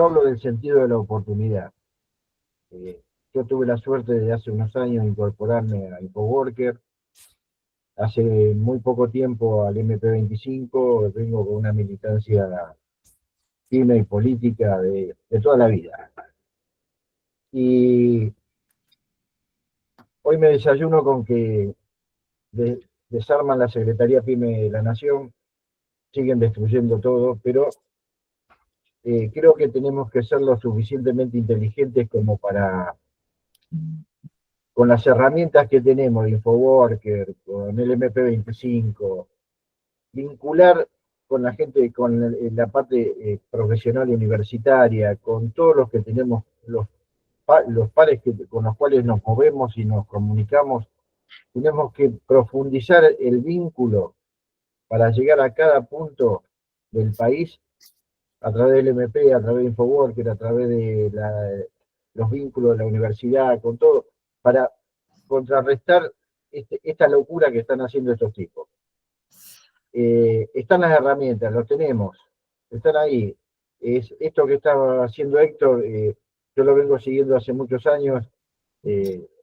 yo hablo del sentido de la oportunidad. Yo tuve la suerte de hace unos años incorporarme a Infoworker. Hace muy poco tiempo al MP25, vengo con una militancia firme y política de toda la vida. Y hoy me desayuno con que desarman la Secretaría PYME de la Nación, siguen destruyendo todo, pero creo que tenemos que ser lo suficientemente inteligentes como para, con las herramientas que tenemos, Infoworker, con el MP25, vincular con la gente, con la parte profesional y universitaria, con todos los que tenemos, los pares con los cuales nos movemos y nos comunicamos. Tenemos que profundizar el vínculo para llegar a cada punto del país a través del MP, a través de Infoworker, a través de los vínculos de la universidad, con todo, para contrarrestar esta locura que están haciendo estos tipos. Están las herramientas, los tenemos, están ahí. Esto que está haciendo Héctor, yo lo vengo siguiendo hace muchos años,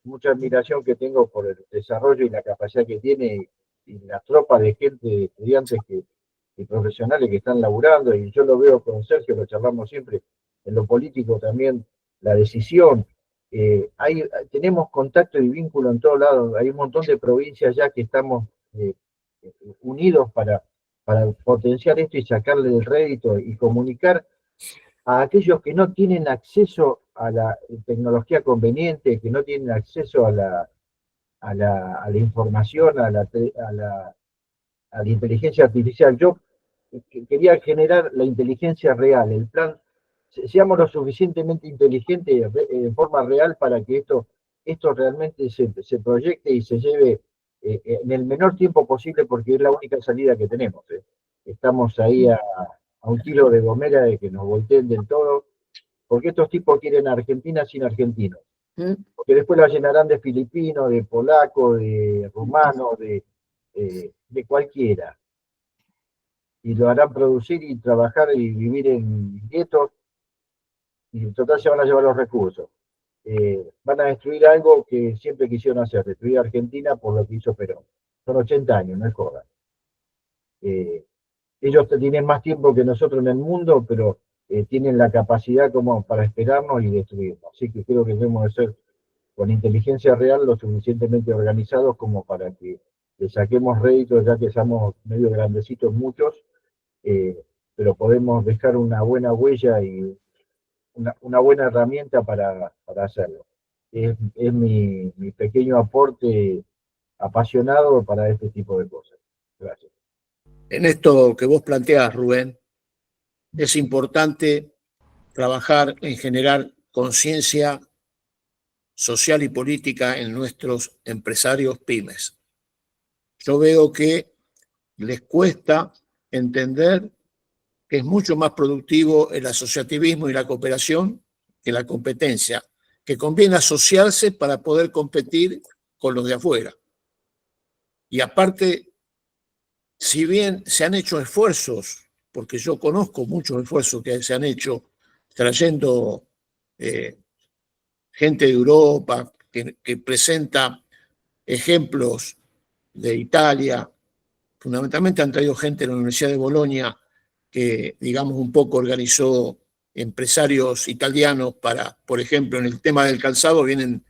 mucha admiración que tengo por el desarrollo y la capacidad que tiene y la tropa de gente, de estudiantes y profesionales que están laburando, y yo lo veo con Sergio, lo charlamos siempre, en lo político también, la decisión. Tenemos contacto y vínculo en todos lados, hay un montón de provincias ya que estamos unidos para potenciar esto y sacarle el rédito y comunicar a aquellos que no tienen acceso a la tecnología conveniente, que no tienen acceso a la información, a la inteligencia artificial. Yo quería generar la inteligencia real, el plan, seamos lo suficientemente inteligentes en forma real para que esto realmente se proyecte y se lleve en el menor tiempo posible, porque es la única salida que tenemos. Estamos ahí a un kilo de gomera de que nos volteen del todo, porque estos tipos quieren Argentina sin argentinos, porque después la llenarán de filipinos, de polacos, de rumanos, de cualquiera, y lo harán producir y trabajar y vivir en guetos, y en total se van a llevar los recursos. Van a destruir algo que siempre quisieron hacer, destruir a Argentina por lo que hizo Perón. Son 80 años, no es joda. Ellos tienen más tiempo que nosotros en el mundo, pero tienen la capacidad como para esperarnos y destruirnos. Así que creo que debemos de ser, con inteligencia real, lo suficientemente organizados como para que le saquemos réditos, ya que somos medio grandecitos muchos, pero podemos dejar una buena huella y una buena herramienta para hacerlo. Es mi pequeño aporte apasionado para este tipo de cosas. Gracias. En esto que vos planteás, Rubén, es importante trabajar en generar conciencia social y política en nuestros empresarios pymes. Yo veo que les cuesta entender que es mucho más productivo el asociativismo y la cooperación que la competencia, que conviene asociarse para poder competir con los de afuera. Y aparte, si bien se han hecho esfuerzos, porque yo conozco muchos esfuerzos que se han hecho trayendo gente de Europa que presenta ejemplos de Italia, fundamentalmente han traído gente de la Universidad de Bolonia que, digamos, un poco organizó empresarios italianos para, por ejemplo, en el tema del calzado, vienen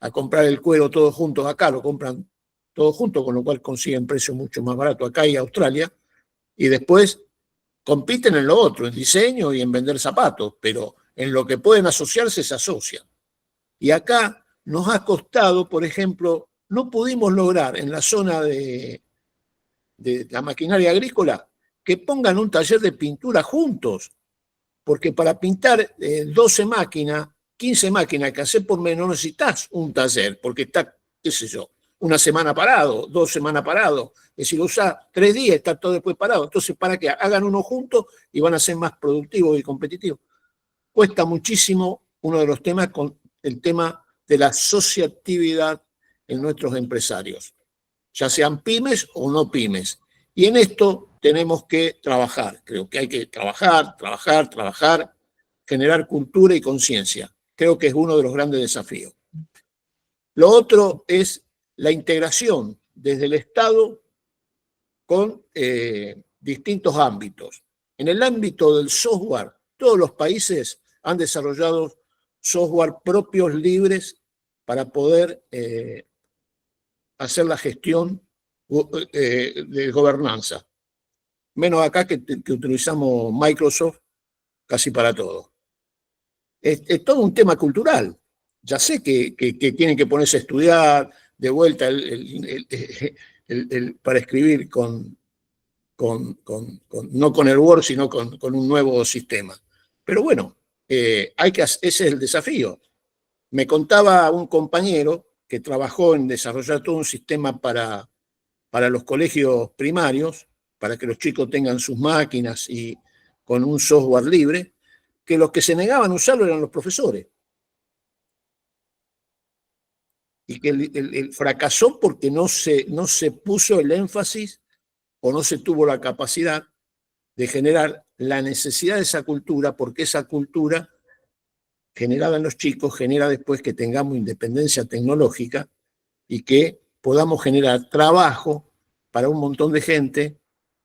a comprar el cuero todos juntos acá, lo compran todos juntos, con lo cual consiguen precios mucho más baratos acá y Australia, y después compiten en lo otro, en diseño y en vender zapatos, pero en lo que pueden asociarse se asocian. Y acá nos ha costado, por ejemplo, no pudimos lograr en la zona de la maquinaria agrícola que pongan un taller de pintura juntos, porque para pintar 12 máquinas, 15 máquinas que hacer por menos necesitas un taller, porque está, qué sé yo, una semana parado, 2 semanas parado, y si lo usás 3 días está todo después parado. Entonces, para que hagan uno juntos y van a ser más productivos y competitivos. Cuesta muchísimo uno de los temas con el tema de la asociatividad en nuestros empresarios, ya sean pymes o no pymes. Y en esto tenemos que trabajar. Creo que hay que trabajar. generar cultura y conciencia. Creo que es uno de los grandes desafíos. Lo otro es la integración desde el Estado con distintos ámbitos. En el ámbito del software, todos los países han desarrollado software propios libres para poder hacer la gestión de gobernanza. Menos acá que utilizamos Microsoft casi para todo. Es todo un tema cultural. Ya sé que tienen que ponerse a estudiar de vuelta para escribir no con el Word, sino con un nuevo sistema. Pero bueno, ese es el desafío. Me contaba un compañero que trabajó en desarrollar todo un sistema para los colegios primarios, para que los chicos tengan sus máquinas y con un software libre, que los que se negaban a usarlo eran los profesores. Y que el fracasó porque no se puso el énfasis o no se tuvo la capacidad de generar la necesidad de esa cultura, porque esa cultura generada en los chicos genera después que tengamos independencia tecnológica y que podamos generar trabajo para un montón de gente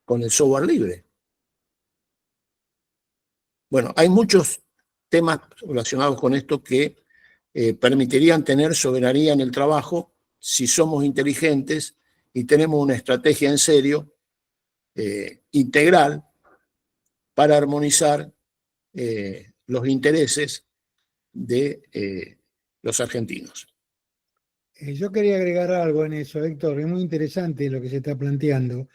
con el software libre. Bueno, hay muchos temas relacionados con esto que permitirían tener soberanía en el trabajo si somos inteligentes y tenemos una estrategia en serio, integral, para armonizar los intereses de los argentinos. Yo quería agregar algo en eso, Héctor, es muy interesante lo que se está planteando,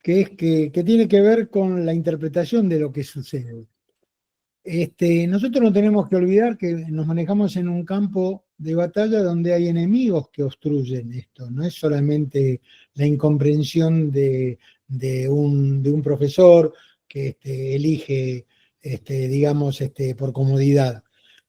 que es que tiene que ver con la interpretación de lo que sucede. Nosotros no tenemos que olvidar que nos manejamos en un campo de batalla donde hay enemigos que obstruyen esto, no es solamente la incomprensión de un profesor que elige, digamos, por comodidad.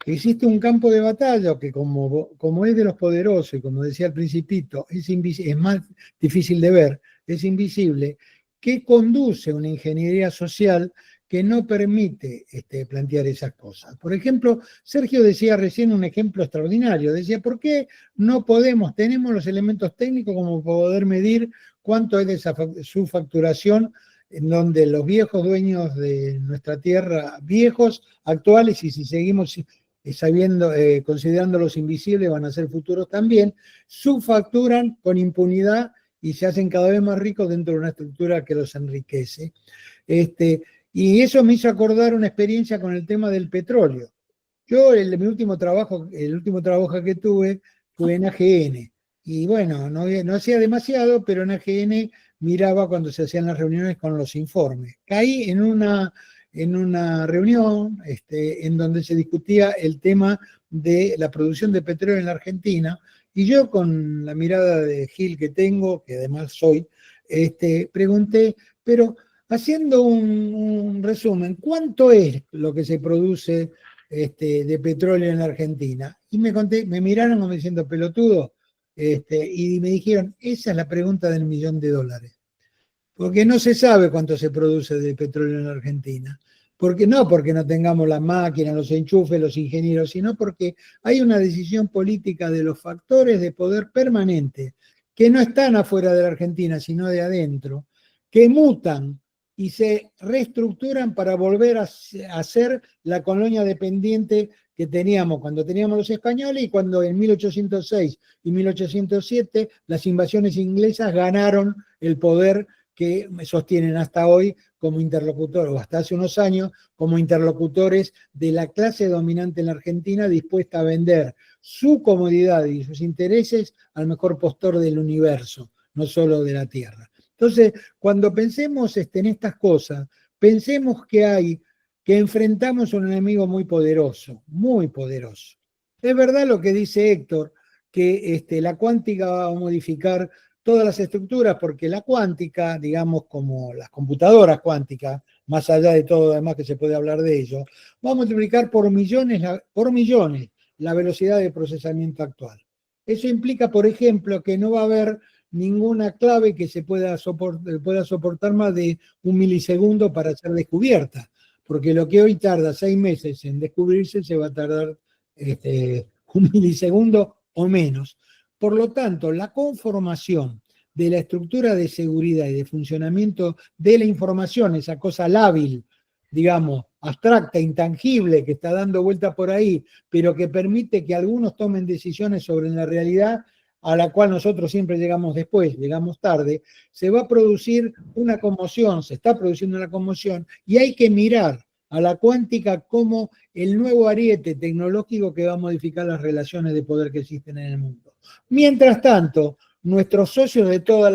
Existe un campo de batalla que como es de los poderosos y como decía el Principito, es más difícil de ver, es invisible, que conduce una ingeniería social que no permite plantear esas cosas. Por ejemplo, Sergio decía recién un ejemplo extraordinario, decía, ¿por qué no tenemos los elementos técnicos como poder medir cuánto es de su facturación, en donde los viejos dueños de nuestra tierra, viejos, actuales, y si seguimos considerándolos invisibles, van a ser futuros también, subfacturan con impunidad y se hacen cada vez más ricos dentro de una estructura que los enriquece. Y eso me hizo acordar una experiencia con el tema del petróleo. Yo, el último trabajo que tuve fue en AGN. Y bueno, no hacía demasiado, pero en AGN miraba cuando se hacían las reuniones con los informes. Caí en una reunión en donde se discutía el tema de la producción de petróleo en la Argentina, y yo, con la mirada de Gil que tengo, que además soy, pregunté, pero haciendo un resumen, ¿cuánto es lo que se produce de petróleo en la Argentina? Y me miraron como diciendo, pelotudo, y me dijeron, esa es la pregunta del $1.000.000. Porque no se sabe cuánto se produce de petróleo en la Argentina. Porque no tengamos las máquinas, los enchufes, los ingenieros, sino porque hay una decisión política de los factores de poder permanente que no están afuera de la Argentina, sino de adentro, que mutan y se reestructuran para volver a ser la colonia dependiente que teníamos cuando teníamos los españoles y cuando en 1806 y 1807 las invasiones inglesas ganaron el poder que sostienen hasta hoy como interlocutores, o hasta hace unos años, como interlocutores de la clase dominante en la Argentina dispuesta a vender su comodidad y sus intereses al mejor postor del universo, no solo de la Tierra. Entonces, cuando pensemos en estas cosas, pensemos que enfrentamos a un enemigo muy poderoso, muy poderoso. Es verdad lo que dice Héctor, que la cuántica va a modificar todas las estructuras, porque la cuántica, digamos, como las computadoras cuánticas, más allá de todo lo demás que se puede hablar de ello, va a multiplicar por millones la velocidad de procesamiento actual. Eso implica, por ejemplo, que no va a haber ninguna clave que pueda soportar más de 1 milisegundo para ser descubierta. porque lo que hoy tarda 6 meses en descubrirse se va a tardar un milisegundo o menos. Por lo tanto, la conformación de la estructura de seguridad y de funcionamiento de la información, esa cosa lábil, digamos, abstracta, intangible, que está dando vuelta por ahí, pero que permite que algunos tomen decisiones sobre la realidad, a la cual nosotros siempre llegamos después, llegamos tarde, se va a producir una conmoción, se está produciendo una conmoción, y hay que mirar a la cuántica como el nuevo ariete tecnológico que va a modificar las relaciones de poder que existen en el mundo. Mientras tanto, nuestros socios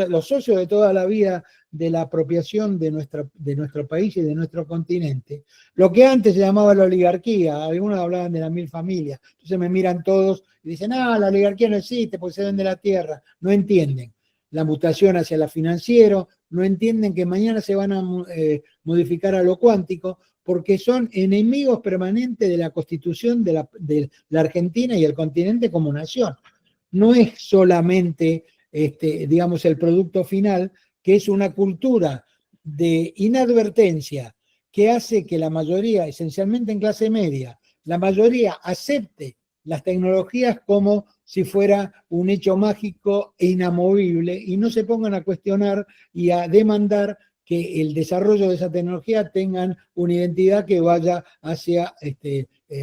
los socios de toda la vida de la apropiación de nuestro país y de nuestro continente, lo que antes se llamaba la oligarquía, algunos hablaban de las 1000 familias, entonces me miran todos y dicen, la oligarquía no existe porque se vende la tierra, no entienden la mutación hacia lo financiero, no entienden que mañana se van a modificar a lo cuántico, porque son enemigos permanentes de la constitución de la Argentina y el continente como nación. No es solamente, digamos, el producto final, que es una cultura de inadvertencia que hace que la mayoría, esencialmente en clase media, la mayoría acepte las tecnologías como si fuera un hecho mágico e inamovible y no se pongan a cuestionar y a demandar que el desarrollo de esa tecnología tengan una identidad que vaya hacia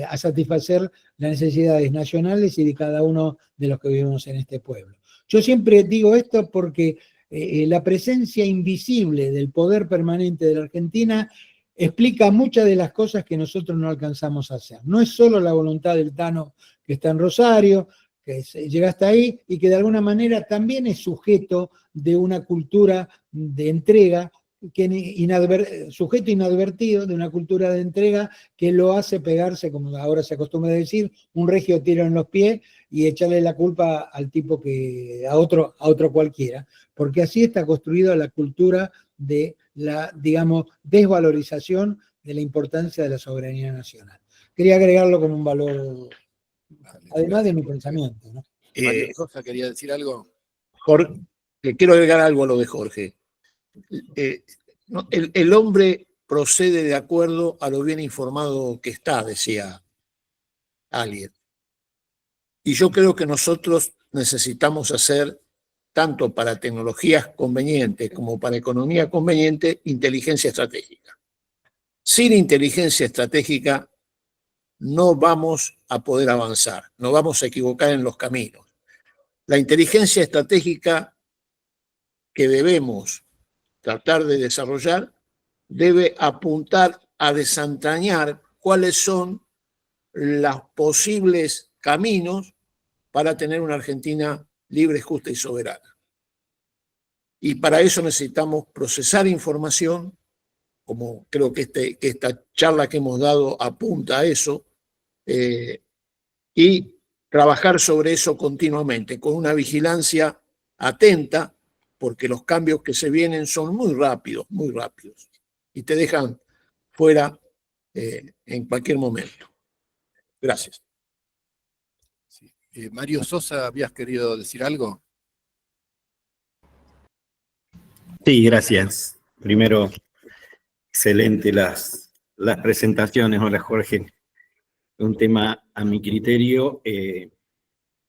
a satisfacer las necesidades nacionales y de cada uno de los que vivimos en este pueblo. Yo siempre digo esto porque la presencia invisible del poder permanente de la Argentina explica muchas de las cosas que nosotros no alcanzamos a hacer. No es solo la voluntad del Tano que está en Rosario, que llega hasta ahí y que de alguna manera también es sujeto de una cultura de entrega, sujeto inadvertido de una cultura de entrega que lo hace pegarse, como ahora se acostumbra a decir, un regio tiro en los pies y echarle la culpa al tipo a otro cualquiera, porque así está construida la cultura de la, digamos, desvalorización de la importancia de la soberanía nacional. Quería agregarlo como un valor, además de mi pensamiento, ¿no? Mario Sosa quería decir algo. Jorge, quiero agregar algo a lo de Jorge. El hombre procede de acuerdo a lo bien informado que está, decía alguien. Y yo creo que nosotros necesitamos hacer, tanto para tecnologías convenientes como para economía conveniente, inteligencia estratégica. Sin inteligencia estratégica no vamos a poder avanzar, no vamos a equivocar en los caminos. La inteligencia estratégica que debemos tratar de desarrollar debe apuntar a desentrañar cuáles son los posibles caminos para tener una Argentina libre, justa y soberana. Y para eso necesitamos procesar información, como creo que esta charla que hemos dado apunta a eso, y trabajar sobre eso continuamente, con una vigilancia atenta, porque los cambios que se vienen son muy rápidos, y te dejan fuera en cualquier momento. Gracias. Sí. Mario Sosa, ¿habías querido decir algo? Sí, gracias. Primero, excelente las presentaciones. Hola, Jorge. Un tema, a mi criterio, el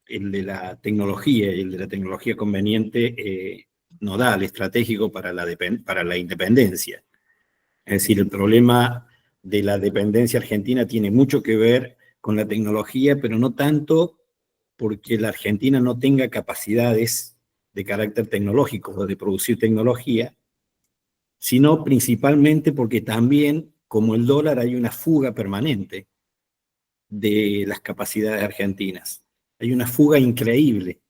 de la tecnología y el de la tecnología conveniente nodal, estratégico para la independencia. Es decir, el problema de la dependencia argentina tiene mucho que ver con la tecnología, pero no tanto porque la Argentina no tenga capacidades de carácter tecnológico o de producir tecnología, sino principalmente porque también, como el dólar, hay una fuga permanente de las capacidades argentinas. Hay una fuga increíble.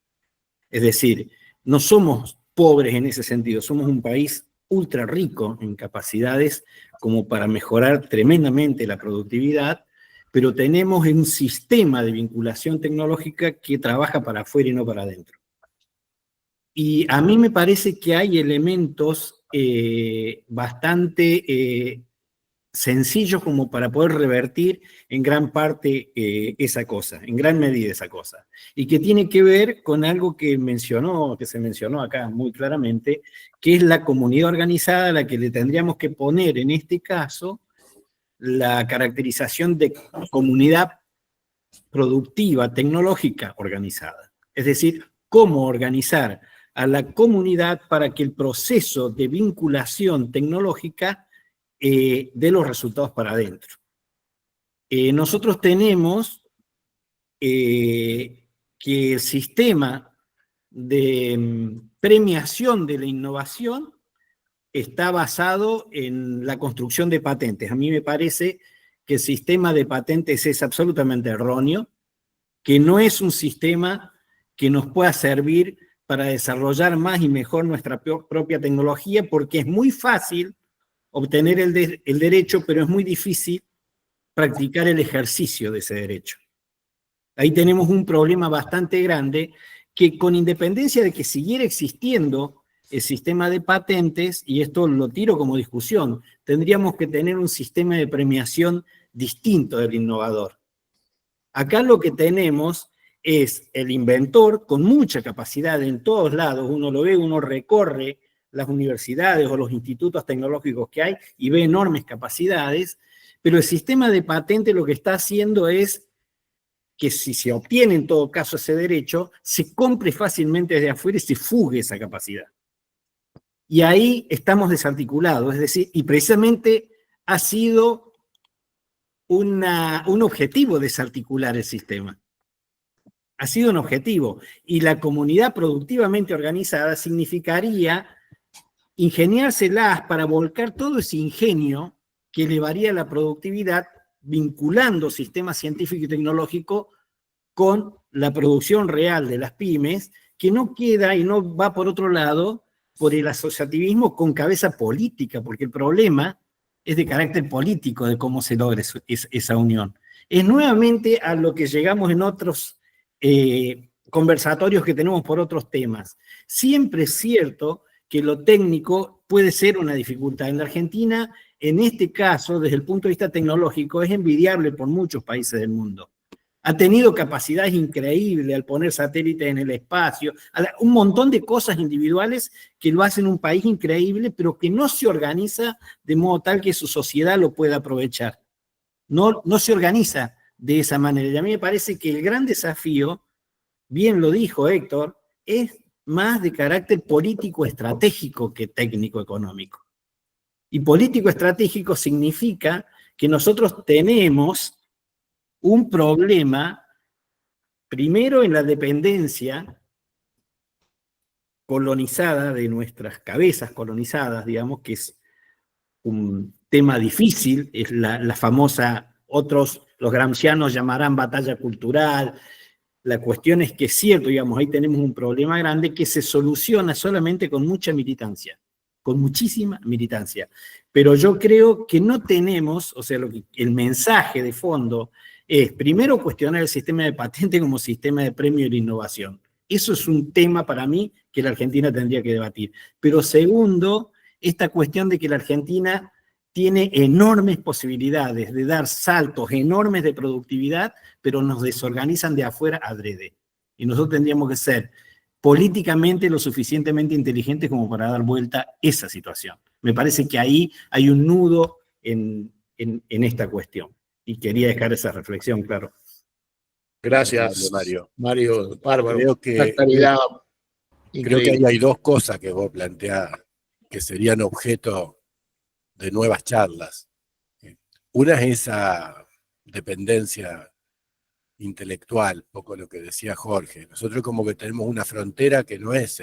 Es decir, no somos pobres en ese sentido, somos un país ultra rico en capacidades como para mejorar tremendamente la productividad, pero tenemos un sistema de vinculación tecnológica que trabaja para afuera y no para adentro. Y a mí me parece que hay elementos bastante sencillos como para poder revertir en gran parte esa cosa, en gran medida esa cosa. Y que tiene que ver con algo que se mencionó acá muy claramente, que es la comunidad organizada a la que le tendríamos que poner en este caso la caracterización de comunidad productiva, tecnológica organizada. Es decir, cómo organizar a la comunidad para que el proceso de vinculación tecnológica dé los resultados para adentro. Nosotros tenemos que el sistema de premiación de la innovación está basado en la construcción de patentes. A mí me parece que el sistema de patentes es absolutamente erróneo, que no es un sistema que nos pueda servir para desarrollar más y mejor nuestra propia tecnología, porque es muy fácil obtener el derecho, pero es muy difícil practicar el ejercicio de ese derecho. Ahí tenemos un problema bastante grande que, con independencia de que siguiera existiendo el sistema de patentes, y esto lo tiro como discusión, tendríamos que tener un sistema de premiación distinto del innovador. Acá lo que tenemos es el inventor con mucha capacidad en todos lados. Uno lo ve, uno recorre las universidades o los institutos tecnológicos que hay y ve enormes capacidades, pero el sistema de patente lo que está haciendo es que, si se obtiene en todo caso ese derecho, se compre fácilmente desde afuera y se fugue esa capacidad. Y ahí estamos desarticulados, es decir, y precisamente ha sido un objetivo desarticular el sistema. Ha sido un objetivo. Y la comunidad productivamente organizada significaría ingeniárselas para volcar todo ese ingenio que elevaría la productividad, vinculando sistemas científico y tecnológico con la producción real de las pymes, que no queda y no va por otro lado por el asociativismo con cabeza política, porque el problema es de carácter político de cómo se logra esa unión. Es nuevamente a lo que llegamos en otros conversatorios que tenemos por otros temas. Siempre es cierto que lo técnico puede ser una dificultad. En la Argentina, en este caso, desde el punto de vista tecnológico, es envidiable por muchos países del mundo. Ha tenido capacidades increíbles al poner satélites en el espacio, un montón de cosas individuales que lo hacen un país increíble, pero que no se organiza de modo tal que su sociedad lo pueda aprovechar. No se organiza de esa manera. Y a mí me parece que el gran desafío, bien lo dijo Héctor, es más de carácter político-estratégico que técnico-económico. Y político-estratégico significa que nosotros tenemos un problema, primero, en la dependencia colonizada de nuestras cabezas colonizadas, digamos, que es un tema difícil, es la famosa, los gramscianos llamarán batalla cultural. La cuestión es que es cierto, digamos, ahí tenemos un problema grande que se soluciona solamente con mucha militancia, con muchísima militancia. Pero yo creo que no tenemos, o sea, el mensaje de fondo es, primero, cuestionar el sistema de patente como sistema de premio de la innovación. Eso es un tema para mí que la Argentina tendría que debatir. Pero segundo, esta cuestión de que la Argentina tiene enormes posibilidades de dar saltos enormes de productividad, pero nos desorganizan de afuera adrede. Y nosotros tendríamos que ser políticamente lo suficientemente inteligentes como para dar vuelta a esa situación. Me parece que ahí hay un nudo en esta cuestión. Y quería dejar esa reflexión, claro. Gracias, Mario. Mario, bárbaro. Creo que ahí hay dos cosas que vos planteás que serían objeto de nuevas charlas. Una es esa dependencia intelectual, poco lo que decía Jorge. Nosotros como que tenemos una frontera que no es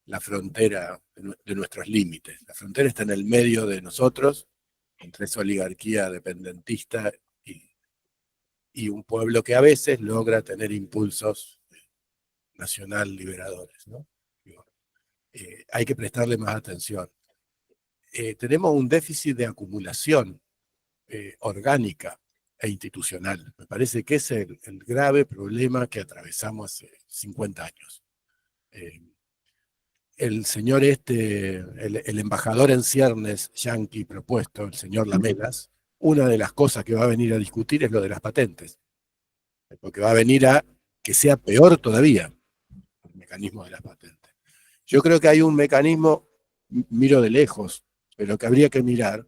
la frontera de nuestros límites. La frontera está en el medio de nosotros, entre esa oligarquía dependentista y un pueblo que a veces logra tener impulsos nacional liberadores, ¿no? Hay que prestarle más atención. Tenemos un déficit de acumulación orgánica e institucional. Me parece que es el grave problema que atravesamos hace 50 años. El señor el embajador en ciernes yanqui propuesto, el señor Lamelas, una de las cosas que va a venir a discutir es lo de las patentes. Porque va a venir a que sea peor todavía el mecanismo de las patentes. Yo creo que hay un mecanismo, miro de lejos, pero que habría que mirar,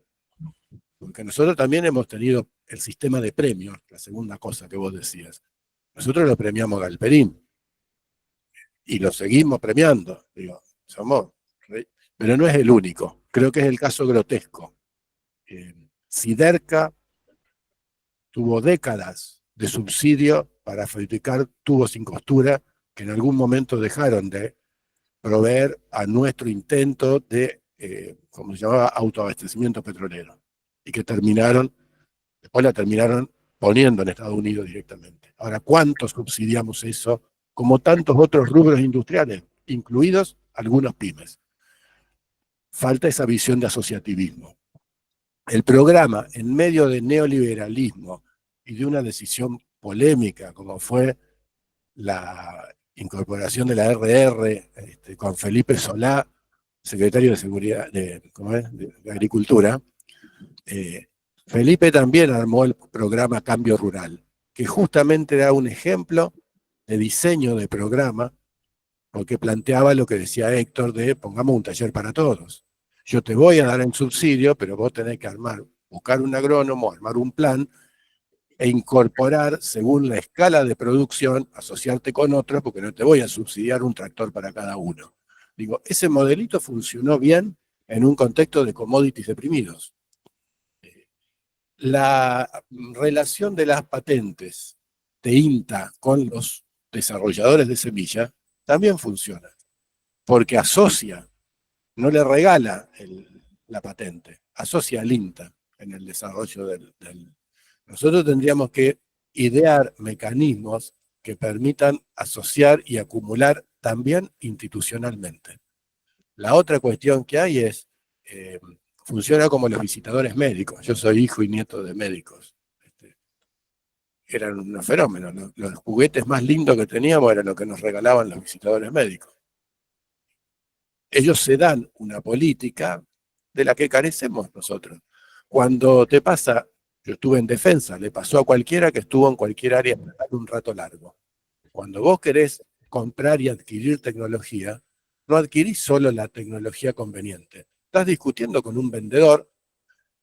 Porque nosotros también hemos tenido el sistema de premios, la segunda cosa que vos decías. Nosotros lo premiamos a Galperín y lo seguimos premiando. Digo, pero no es el único. Creo que es el caso grotesco. Siderca tuvo décadas de subsidio para fabricar tubos sin costura que en algún momento dejaron de proveer a nuestro intento de, como se llamaba, autoabastecimiento petrolero, y que después la terminaron poniendo en Estados Unidos directamente. Ahora, ¿cuánto subsidiamos eso? Como tantos otros rubros industriales, incluidos algunos pymes. Falta esa visión de asociativismo. El programa, en medio de neoliberalismo y de una decisión polémica, como fue la incorporación de la RR con Felipe Solá, secretario de Seguridad, de Agricultura, Felipe también armó el programa Cambio Rural, que justamente da un ejemplo de diseño de programa, porque planteaba lo que decía Héctor de pongamos un taller para todos. Yo te voy a dar el subsidio, pero vos tenés que buscar un agrónomo, armar un plan e incorporar, según la escala de producción, asociarte con otros, porque no te voy a subsidiar un tractor para cada uno. Digo, ese modelito funcionó bien en un contexto de commodities deprimidos. La relación de las patentes de INTA con los desarrolladores de semilla también funciona, porque asocia, no le regala la patente, asocia al INTA en el desarrollo Nosotros tendríamos que idear mecanismos que permitan asociar y acumular también institucionalmente. La otra cuestión que hay es, funciona como los visitadores médicos. Yo soy hijo y nieto de médicos. Eran unos fenómenos. Los juguetes más lindos que teníamos eran los que nos regalaban los visitadores médicos. Ellos se dan una política de la que carecemos nosotros. Cuando te pasa, yo estuve en defensa, le pasó a cualquiera que estuvo en cualquier área un rato largo. Cuando vos querés comprar y adquirir tecnología, no adquirís solo la tecnología conveniente. Estás discutiendo con un vendedor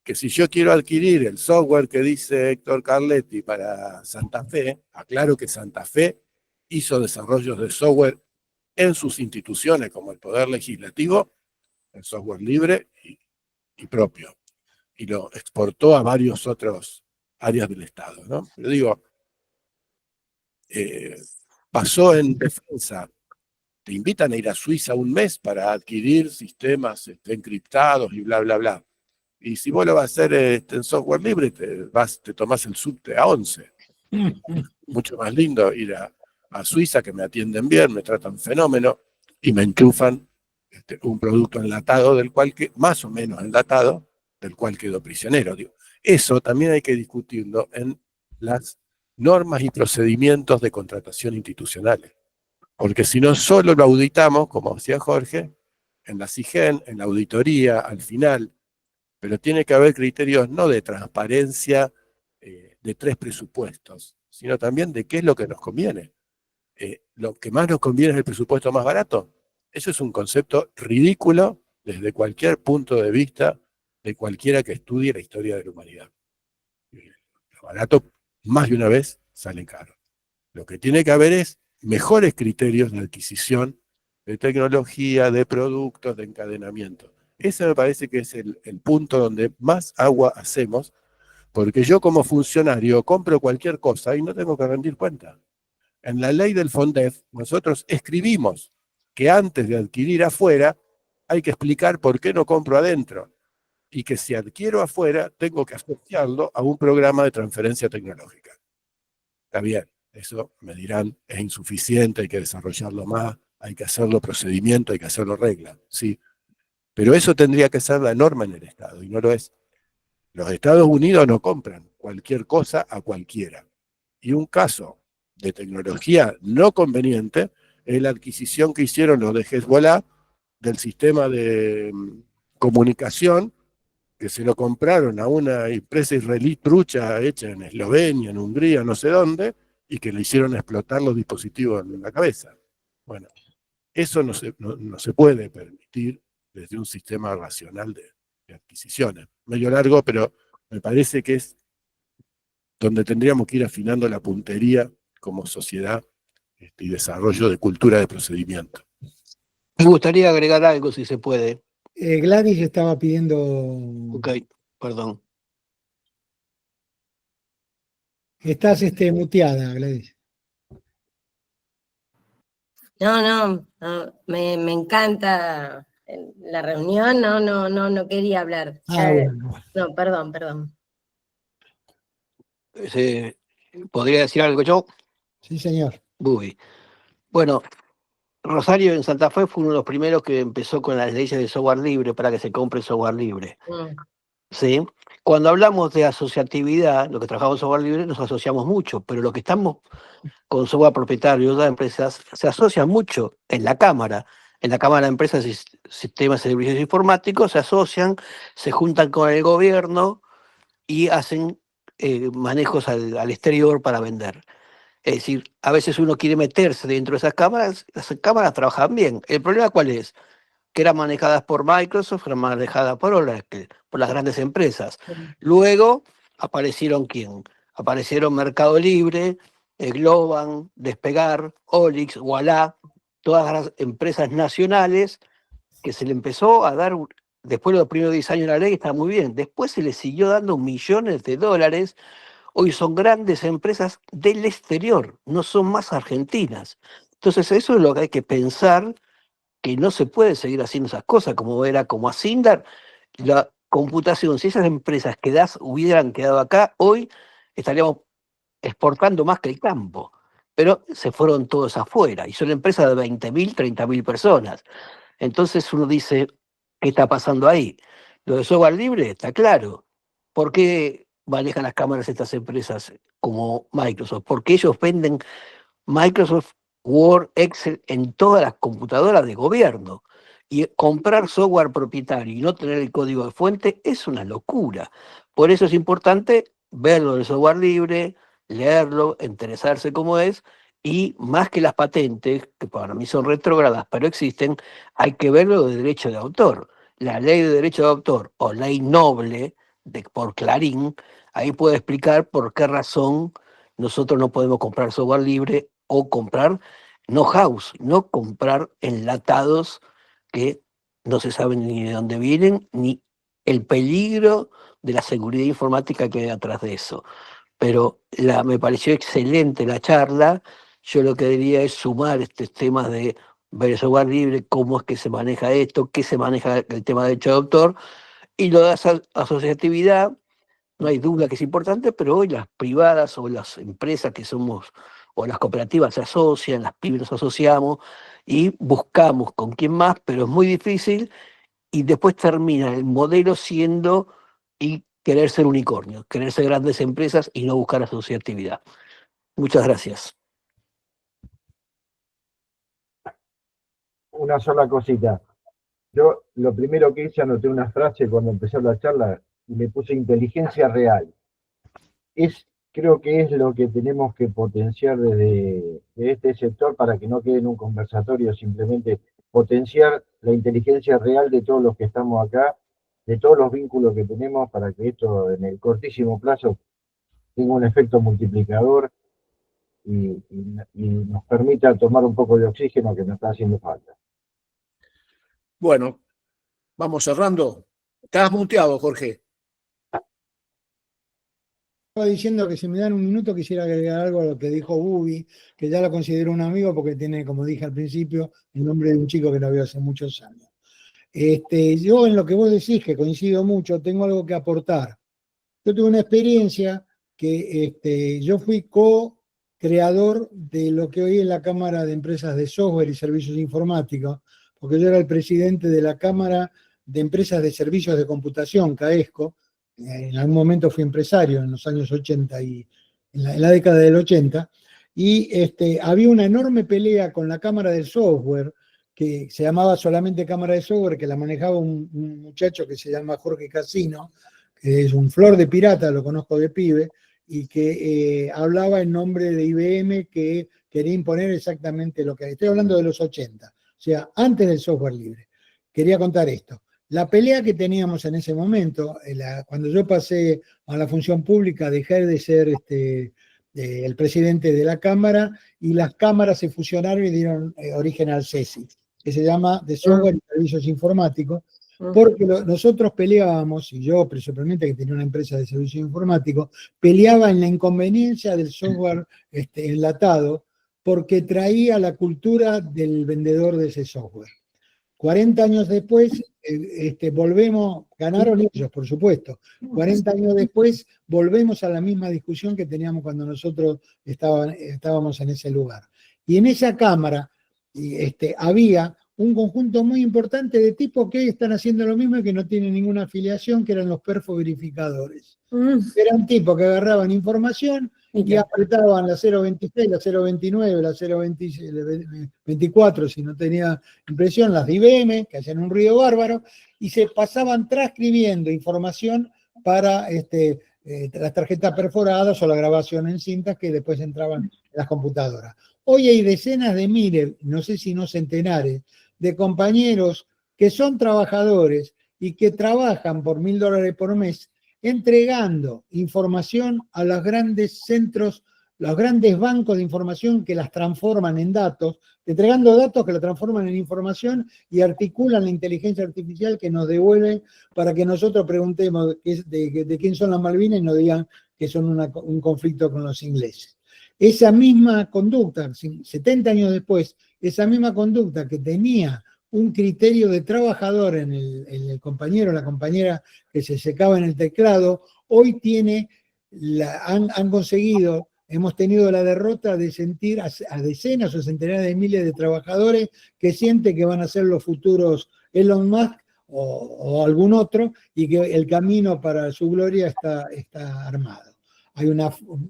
que si yo quiero adquirir el software que dice Héctor Carletti para Santa Fe, aclaro que Santa Fe hizo desarrollos de software en sus instituciones como el Poder Legislativo, el software libre y propio, y lo exportó a varios otros áreas del Estado, ¿no? Pero digo, pasó en defensa, te invitan a ir a Suiza un mes para adquirir sistemas encriptados y bla, bla, bla. Y si vos lo vas a hacer en software libre, te tomás el subte a 11. Mucho más lindo ir a Suiza, que me atienden bien, me tratan fenómeno, y me enchufan un producto enlatado, más o menos enlatado, del cual quedo prisionero. Digo, eso también hay que discutirlo en las normas y procedimientos de contratación institucionales. Porque si no, solo lo auditamos, como decía Jorge, en la SIGEN, en la auditoría, al final, pero tiene que haber criterios no de transparencia de 3 presupuestos, sino también de qué es lo que nos conviene. Lo que más nos conviene es el presupuesto más barato. Eso es un concepto ridículo desde cualquier punto de vista de cualquiera que estudie la historia de la humanidad. Lo barato, más de una vez, sale caro. Lo que tiene que haber es mejores criterios de adquisición de tecnología, de productos, de encadenamiento. Ese me parece que es el punto donde más agua hacemos, porque yo como funcionario compro cualquier cosa y no tengo que rendir cuenta. En la ley del FONDEF, nosotros escribimos que antes de adquirir afuera, hay que explicar por qué no compro adentro, y que si adquiero afuera, tengo que asociarlo a un programa de transferencia tecnológica. Está bien, eso me dirán, es insuficiente, hay que desarrollarlo más, hay que hacerlo procedimiento, hay que hacerlo regla, sí. Pero eso tendría que ser la norma en el Estado, y no lo es. Los Estados Unidos no compran cualquier cosa a cualquiera. Y un caso de tecnología no conveniente es la adquisición que hicieron los de Hezbollah del sistema de comunicación, que se lo compraron a una empresa israelí trucha hecha en Eslovenia, en Hungría, no sé dónde, y que le hicieron explotar los dispositivos en la cabeza. Bueno, eso no se puede permitir desde un sistema racional de adquisiciones. Medio largo, pero Me parece que es donde tendríamos que ir afinando la puntería como sociedad y desarrollo de cultura de procedimiento. Me gustaría agregar algo, si se puede. Gladys estaba pidiendo... Ok, perdón. Estás muteada, Gladys. No, me encanta la reunión, no quería hablar. Bueno. No, perdón. ¿Podría decir algo yo? Sí, señor. Uy. Bueno, Rosario en Santa Fe fue uno de los primeros que empezó con las leyes de software libre para que se compre software libre. ¿Sí? Cuando hablamos de asociatividad, lo que trabajamos en software libre, nos asociamos mucho, pero lo que estamos con software propietario y otras empresas se asocian mucho en la Cámara. En la Cámara de Empresas y Sistemas y Servicios Informáticos se asocian, se juntan con el gobierno y hacen manejos al exterior para vender. Es decir, a veces uno quiere meterse dentro de esas cámaras, las cámaras trabajan bien. ¿El problema cuál es? Que eran manejadas por Microsoft, eran manejadas por Oracle, por las grandes empresas. Luego aparecieron ¿quién? Aparecieron Mercado Libre, Globan, Despegar, Olix, Ualá, todas las empresas nacionales que se le empezó a dar, después de los primeros 10 años de la ley, está muy bien. Después se le siguió dando millones de dólares. Hoy son grandes empresas del exterior, no son más argentinas. Entonces eso es lo que hay que pensar, que no se puede seguir haciendo esas cosas, como era como Asindar, la computación, si esas empresas hubieran quedado acá, hoy estaríamos exportando más que el campo. Pero se fueron todos afuera, y son empresas de 20.000, 30.000 personas. Entonces uno dice, ¿qué está pasando ahí? Lo de software libre está claro. ¿Por qué manejan las cámaras estas empresas como Microsoft? Porque ellos venden Microsoft Word, Excel en todas las computadoras de gobierno. Y comprar software propietario y no tener el código de fuente es una locura. Por eso es importante verlo del software libre, leerlo, interesarse cómo es, y más que las patentes, que para mí son retrógradas, pero existen, hay que verlo de derecho de autor. La ley de derecho de autor o ley noble por Clarín, ahí puede explicar por qué razón nosotros no podemos comprar software libre o comprar know-hows, no comprar enlatados que no se sabe ni de dónde vienen, ni el peligro de la seguridad informática que hay atrás de eso. Pero me pareció excelente la charla. Yo lo que diría es sumar estos temas de ver el software libre, cómo es que se maneja esto, qué se maneja el tema de derecho de autor, y lo de asociatividad. No hay duda que es importante, pero hoy las privadas o las empresas que somos, o las cooperativas se asocian, las pymes nos asociamos y buscamos con quién más, pero es muy difícil y después termina el modelo siendo y querer ser unicornio, querer ser grandes empresas y no buscar asociatividad. Muchas gracias. Una sola cosita. Yo lo primero que hice, anoté una frase cuando empezó la charla y le puse inteligencia real. Creo que es lo que tenemos que potenciar desde este sector para que no quede en un conversatorio, simplemente potenciar la inteligencia real de todos los que estamos acá, de todos los vínculos que tenemos para que esto en el cortísimo plazo tenga un efecto multiplicador y nos permita tomar un poco de oxígeno que nos está haciendo falta. Bueno, vamos cerrando. Estás muteado, Jorge. Estaba diciendo que si me dan un minuto quisiera agregar algo a lo que dijo Bubi, que ya lo considero un amigo porque tiene, como dije al principio, el nombre de un chico que lo veo hace muchos años. Yo en lo que vos decís, que coincido mucho, tengo algo que aportar. Yo tuve una experiencia que yo fui co-creador de lo que hoy es la Cámara de Empresas de Software y Servicios Informáticos, porque yo era el presidente de la Cámara de Empresas de Servicios de Computación, CAESCO. En algún momento fui empresario en los años 80 y en la década del 80, y había una enorme pelea con la Cámara del Software, que se llamaba solamente Cámara de Software, que la manejaba un muchacho que se llama Jorge Casino, que es un flor de pirata, lo conozco de pibe, y que hablaba en nombre de IBM, que quería imponer exactamente lo que hay. Estoy hablando de los 80, o sea, antes del software libre. Quería contar esto. La pelea que teníamos en ese momento, cuando yo pasé a la función pública, dejé de ser el presidente de la Cámara, y las cámaras se fusionaron y dieron origen al CESI, que se llama de Software y Servicios Informáticos, porque nosotros peleábamos, y yo principalmente, que tenía una empresa de servicios informáticos, peleaba en la inconveniencia del software enlatado, porque traía la cultura del vendedor de ese software. 40 años después, volvemos, ganaron ellos, por supuesto. 40 años después, volvemos a la misma discusión que teníamos cuando nosotros estábamos en ese lugar. Y en esa Cámara había un conjunto muy importante de tipos que hoy están haciendo lo mismo y que no tienen ninguna afiliación, que eran los perfo verificadores. Eran tipos que agarraban información y apretaban la 026, la 029, la 024, si no tenía impresión, las de IBM, que hacían un ruido bárbaro, y se pasaban transcribiendo información para las tarjetas perforadas o la grabación en cintas que después entraban en las computadoras. Hoy hay decenas de miles, no sé si no centenares, de compañeros que son trabajadores y que trabajan por $1.000 por mes, entregando información a los grandes centros, los grandes bancos de información que las transforman en datos, entregando datos que la transforman en información y articulan la inteligencia artificial que nos devuelve para que nosotros preguntemos de quién son las Malvinas y nos digan que son un conflicto con los ingleses. Esa misma conducta, 70 años después, esa misma conducta que tenía un criterio de trabajador en el compañero o la compañera que se secaba en el teclado, hoy han conseguido, hemos tenido la derrota de sentir a decenas o centenares de miles de trabajadores que sienten que van a ser los futuros Elon Musk o algún otro, y que el camino para su gloria está armado.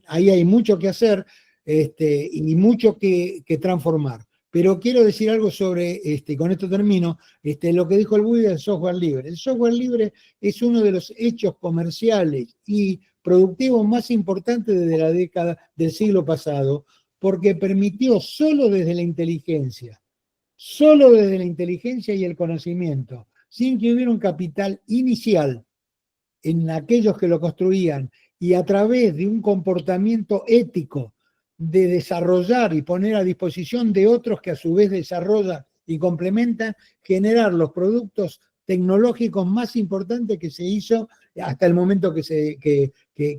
Ahí hay mucho que hacer y mucho que transformar. Pero quiero decir algo sobre, con esto termino, lo que dijo el Buda del software libre. El software libre es uno de los hechos comerciales y productivos más importantes desde la década del siglo pasado, porque permitió solo desde la inteligencia y el conocimiento, sin que hubiera un capital inicial en aquellos que lo construían, y a través de un comportamiento ético de desarrollar y poner a disposición de otros que a su vez desarrollan y complementan, generar los productos tecnológicos más importantes que se hizo hasta el momento que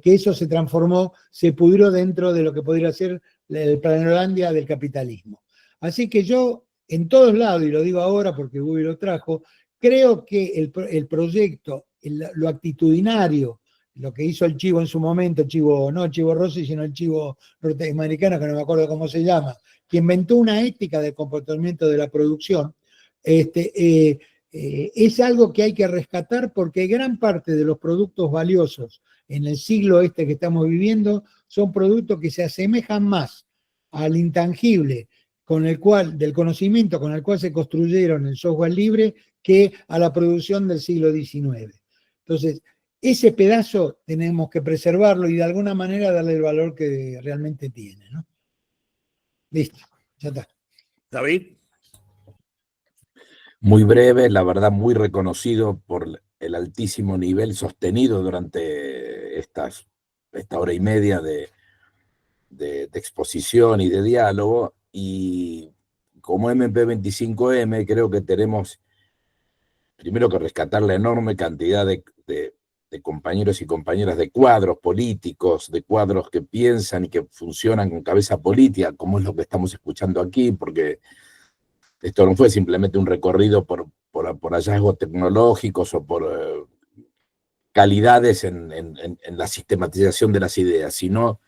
eso se transformó, se pudrió dentro de lo que podría ser el Planolandia del capitalismo. Así que yo, en todos lados, y lo digo ahora porque Gubi lo trajo, creo que el proyecto, lo actitudinario, lo que hizo el Chivo en su momento, no el Chivo Rossi, sino el Chivo norteamericano, que no me acuerdo cómo se llama, que inventó una ética del comportamiento de la producción, es algo que hay que rescatar, porque gran parte de los productos valiosos en el siglo que estamos viviendo son productos que se asemejan más al intangible del conocimiento con el cual se construyeron el software libre que a la producción del siglo XIX. Entonces, ese pedazo tenemos que preservarlo y de alguna manera darle el valor que realmente tiene, ¿no? Listo, ya está. David. Muy breve, la verdad muy reconocido por el altísimo nivel sostenido durante esta hora y media de exposición y de diálogo, y como MP25M creo que tenemos primero que rescatar la enorme cantidad de compañeros y compañeras, de cuadros políticos, de cuadros que piensan y que funcionan con cabeza política, como es lo que estamos escuchando aquí, porque esto no fue simplemente un recorrido por hallazgos tecnológicos o por calidades en la sistematización de las ideas, sino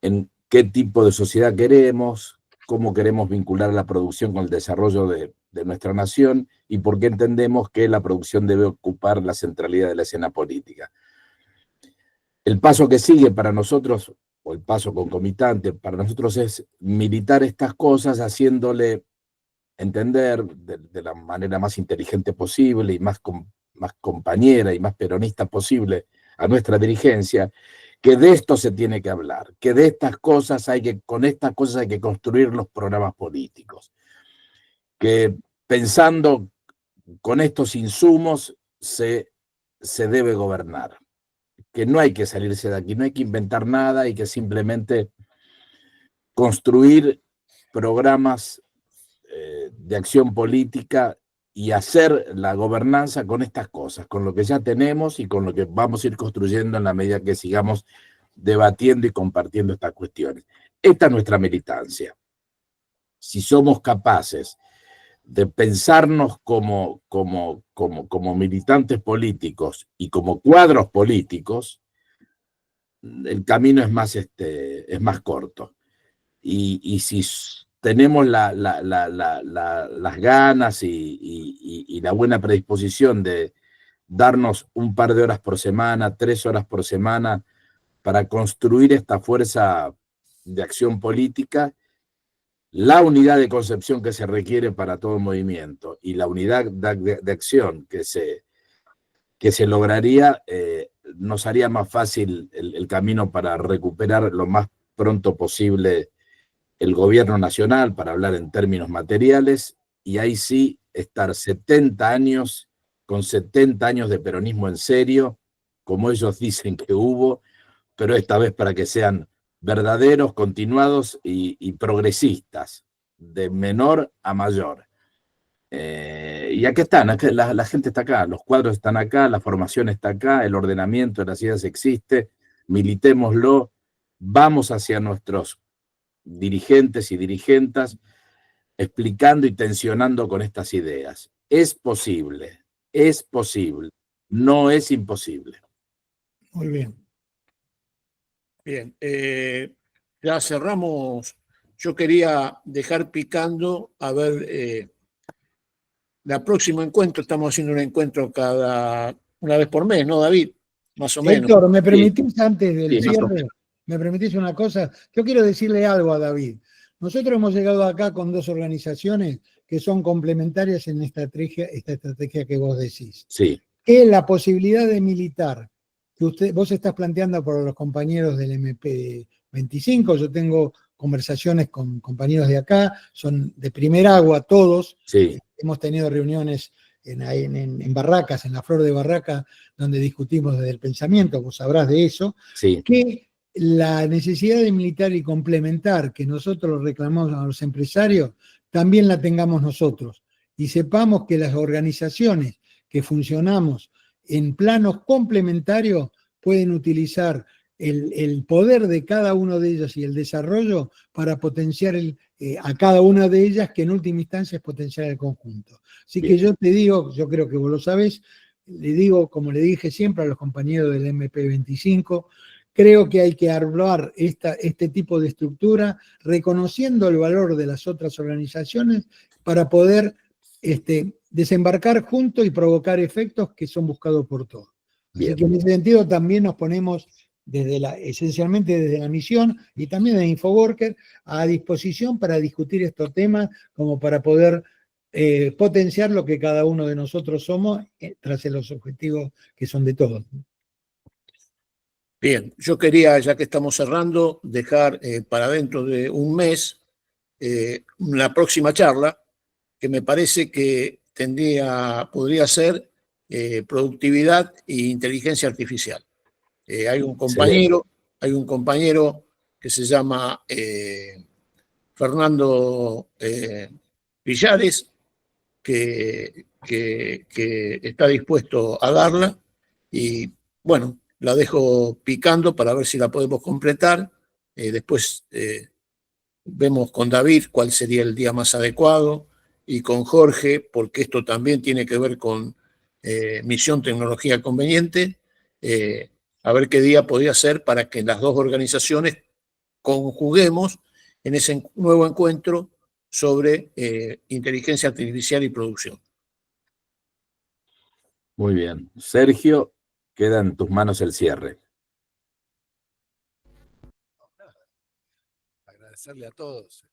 en qué tipo de sociedad queremos, cómo queremos vincular la producción con el desarrollo de nuestra nación y por qué entendemos que la producción debe ocupar la centralidad de la escena política. El paso que sigue para nosotros, o el paso concomitante para nosotros, es militar estas cosas haciéndole entender de la manera más inteligente posible y más compañera y más peronista posible a nuestra dirigencia, que de esto se tiene que hablar, que de estas cosas con estas cosas hay que construir los programas políticos, que pensando con estos insumos se debe gobernar. Que no hay que salirse de aquí, no hay que inventar nada, hay que simplemente construir programas de acción política y hacer la gobernanza con estas cosas, con lo que ya tenemos y con lo que vamos a ir construyendo en la medida que sigamos debatiendo y compartiendo estas cuestiones. Esta es nuestra militancia. Si somos capaces de pensarnos como militantes políticos y como cuadros políticos, el camino es más corto. Y si tenemos las ganas y la buena predisposición de darnos un par de horas por semana, 3 horas por semana, para construir esta fuerza de acción política, la unidad de concepción que se requiere para todo movimiento y la unidad de acción que se lograría, nos haría más fácil el camino para recuperar lo más pronto posible el gobierno nacional, para hablar en términos materiales, y ahí sí estar 70 años, con 70 años de peronismo en serio, como ellos dicen que hubo, pero esta vez para que sean verdaderos, continuados y progresistas, de menor a mayor. Y aquí están, la gente está acá, los cuadros están acá, la formación está acá, el ordenamiento de las ideas existe, militémoslo, vamos hacia nuestros dirigentes y dirigentas explicando y tensionando con estas ideas. Es posible, no es imposible. Muy bien. Bien, ya cerramos. Yo quería dejar picando, a ver, la próximo encuentro, estamos haciendo un encuentro una vez por mes, ¿no, David? Más o menos. Héctor, ¿me permitís antes del Sí, más o cierre? ¿Me permitís una cosa? Yo quiero decirle algo a David. Nosotros hemos llegado acá con 2 organizaciones que son complementarias en esta estrategia que vos decís. Sí. Que la posibilidad de militar que vos estás planteando por los compañeros del MP25, yo tengo conversaciones con compañeros de acá, son de primer agua todos, Sí. Hemos tenido reuniones en Barracas, en la Flor de Barraca, donde discutimos desde el pensamiento, vos sabrás de eso, Sí. que la necesidad de militar y complementar que nosotros reclamamos a los empresarios, también la tengamos nosotros. Y sepamos que las organizaciones que funcionamos en planos complementarios pueden utilizar el poder de cada uno de ellas y el desarrollo para potenciar a cada una de ellas, que en última instancia es potenciar el conjunto. Así que yo te digo, yo creo que vos lo sabés, le digo, como le dije siempre a los compañeros del MP25, creo que hay que hablar este tipo de estructura, reconociendo el valor de las otras organizaciones para poder desembarcar juntos y provocar efectos que son buscados por todos. Así Bien. que en ese sentido también nos ponemos esencialmente desde la misión y también de Infoworker a disposición para discutir estos temas, como para poder potenciar lo que cada uno de nosotros somos tras los objetivos que son de todos. Bien, yo quería, ya que estamos cerrando, dejar para dentro de un mes la próxima charla, que me parece que podría ser productividad e inteligencia artificial. Hay un compañero que se llama Fernando Villares, que está dispuesto a darla, y bueno, la dejo picando para ver si la podemos completar. Después vemos con David cuál sería el día más adecuado, y con Jorge, porque esto también tiene que ver con Misión Tecnología Conveniente, a ver qué día podría ser para que las 2 organizaciones conjuguemos en ese nuevo encuentro sobre inteligencia artificial y producción. Muy bien. Sergio, queda en tus manos el cierre. Agradecerle a todos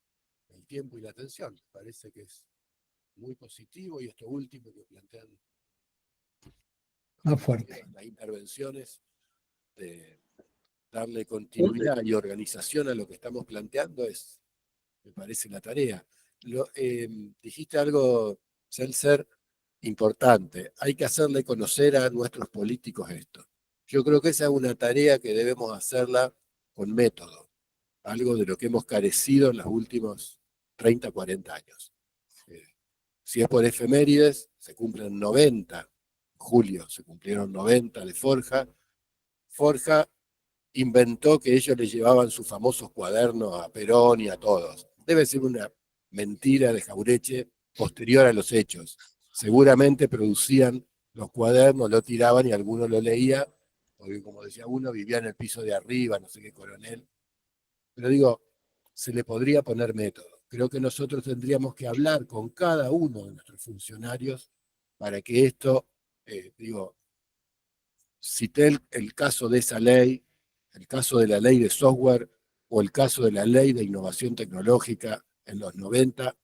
el tiempo y la atención. Parece que es muy positivo, y esto último que plantean Más fuerte. las intervenciones, de darle continuidad y organización a lo que estamos planteando, me parece la tarea. Dijiste algo, Celser, importante, hay que hacerle conocer a nuestros políticos esto. Yo creo que esa es una tarea que debemos hacerla con método, algo de lo que hemos carecido en los últimos 30, 40 años. Si es por efemérides, se cumplen 90, en julio se cumplieron 90 de Forja. Forja inventó que ellos le llevaban sus famosos cuadernos a Perón y a todos. Debe ser una mentira de Jauretche posterior a los hechos. Seguramente producían los cuadernos, lo tiraban y alguno lo leía, porque como decía uno, vivía en el piso de arriba, no sé qué coronel. Pero digo, se le podría poner método. Creo que nosotros tendríamos que hablar con cada uno de nuestros funcionarios para que esto, cité el caso de esa ley, el caso de la ley de software o el caso de la ley de innovación tecnológica en los 90,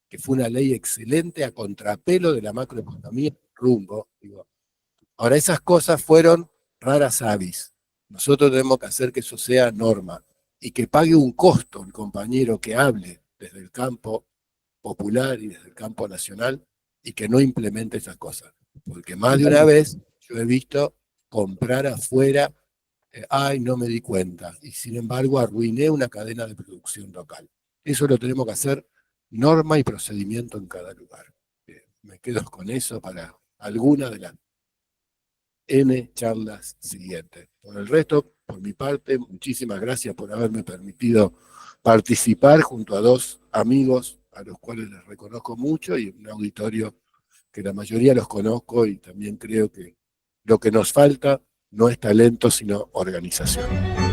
que fue una ley excelente a contrapelo de la macroeconomía rumbo. Ahora, esas cosas fueron raras avis. Nosotros tenemos que hacer que eso sea norma y que pague un costo el compañero que hable desde el campo popular y desde el campo nacional y que no implemente esas cosas. Porque más de una vez yo he visto comprar afuera, ay, no me di cuenta, y sin embargo arruiné una cadena de producción local. Eso lo tenemos que hacer norma y procedimiento en cada lugar. Me quedo con eso para alguna de las N charlas siguientes. Por el resto, por mi parte, muchísimas gracias por haberme permitido participar junto a dos amigos a los cuales les reconozco mucho y un auditorio que la mayoría los conozco y también creo que lo que nos falta no es talento, sino organización.